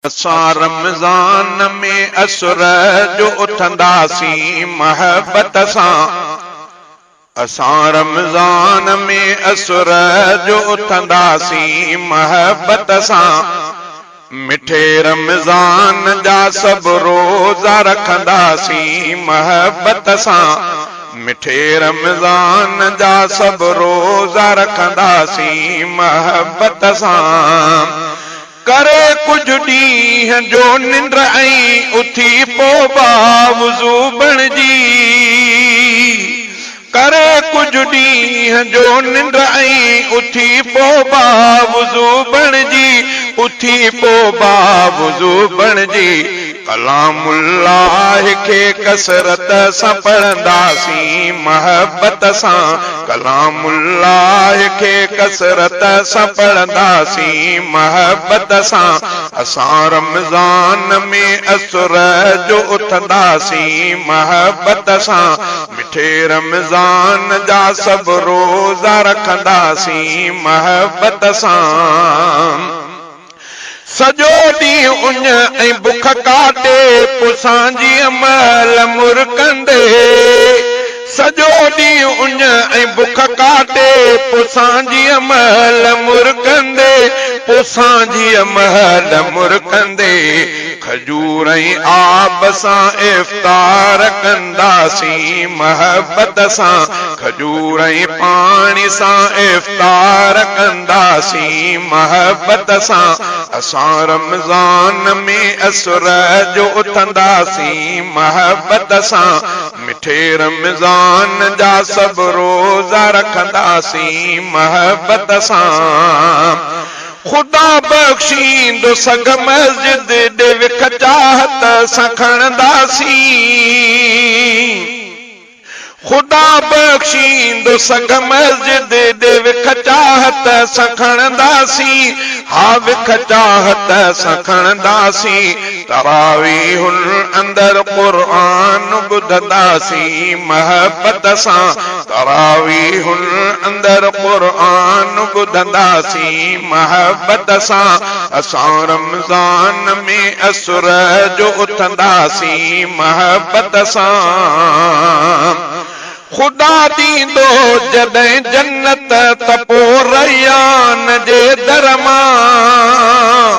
असां रमज़ान में असुर जो उथंदासीं महबत सां। असां रमज़ान में असुर जो उथंदासीं महबत सां। मिठे रमज़ान जा सभु रोज़ा रखंदासीं महबत सां। मिठे रमज़ान जा सभु रोज़ा रखंदासीं महबत सां। करे कुछ ॾींहं जो निंड ऐं उथी पोइ बावज़ू बणिजी। करे कुछ ॾींहं जो निंड ऐं उथी पोइ बावज़ू बणिजी। उथी पोइ बावज़ू बणिजी। कलामुल्लाह खे कसरत सां पढ़ंदासीं महबत सां। कलामुल्लाह खे कसरत सां पढ़ंदासीं महबत सां। असां रमज़ान में असुर जो उथंदासीं महबत सां। मिठे रमज़ान जा सभु रोज़ा रखंदासीं महबत सां। सॼो ॾींहुं उञ ऐं बुख काटे पुसांजी अमल मुरकंदे। सॼो ॾींहुं उञ ऐं बुख काटे पुसांजी अमल मुरकंदे। पुसांजी अमल मुरकंदे। खजूर ऐं आब सां इफ़्तार कंदासीं महबत सां। खजूर ऐं पाणी सां इफ़्तार कंदासीं महबत सां। असां रमज़ान में असुर जो उथंदासीं महबत सां। मिठे रमज़ान जा सभु रोज़ा रखंदासीं महबत सां। खुदा बख़्शींदो सग मस्जिद ॾे विख चाहत सां खणंदासीं। खुदा बख़्शींदो सग मस्जिद ॾे विख चाहत सां खणंदासीं। हा विख चाहत सां खणंदासीं। तरावीहुल अंदर क़ुर्आन ॿुधंदासीं महबत सां। तरावीहुल अंदर क़ुर्आन ॿुधंदासीं महबत सां। असां रमज़ान में असुर जो उथंदासीं महबत सां। खुदा ॾींदो जॾहिं जन्नत त पोइ रैयान जे दर मां।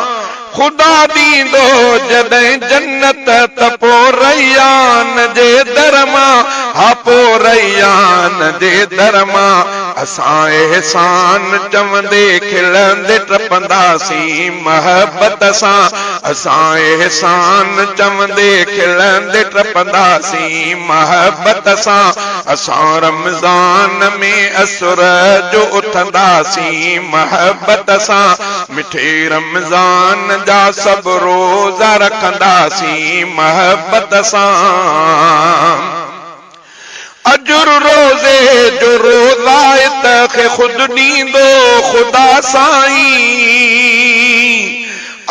खुदा ॾींदो जॾहिं जन्नत त पोइ रैयान जे दर मां। हा पोइ रैयान जे दर मां। असां एहसान चवंदे खिलंदे टपंदासीं महबत सां। असां एहसान चवंदे खिलंदे टपंदासीं महबत सां। असां रमज़ान में असुर जो उथंदासीं महबत सां। मिठे रमज़ान जा सभु रोज़ा रखंदासीं महबत सां। अजुर रोज़े जो रोज़ायत खे ख़ुदि ॾींदो ख़ुदा साईं।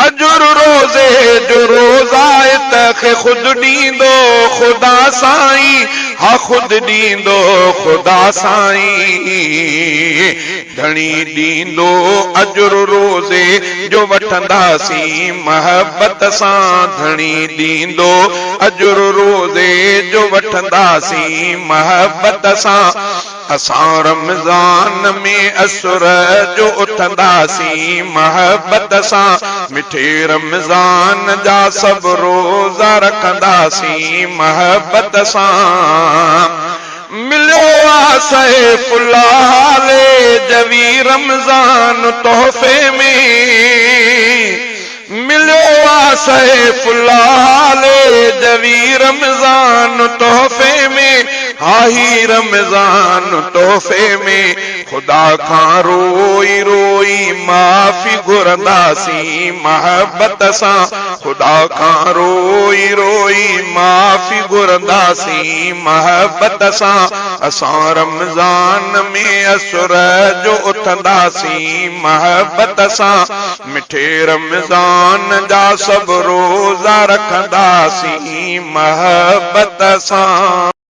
अजुर रोज़े जो रोज़ायत खे ख़ुदि ॾींदो ख़ुदा साईं। हा ख़ुदि ॾींदो ख़ुदा साईं। धणी ॾींदो अजुर रोज़े जो वठंदासीं महबत सां। धणी ॾींदो अजुर रोज़े जो वठंदासीं महबत सां। असां रमज़ान में असुर जो उथंदासीं महबत सां। मिठे रमज़ान जा सभु रोज़ा रखंदासीं महबत सां। मिलियो आ सैफुल्लाह ले जवी रमज़ान तोहफ़े में। मिलियो आ सैफुल्लाह ले जवी रमज़ान तोहफ़े में। हाही रमज़ान तोहफ़े में। खुदा खां रोई रोई माफ़ी घुरंदासीं महबत सां। खुदा खां रोई रोई माफ़ी घुरंदासीं महबत सां। असां रमज़ान में असुर जो उथंदासीं महबत सां। मिठे रमज़ान जा सभु रोज़ा रखंदासीं महबत सां।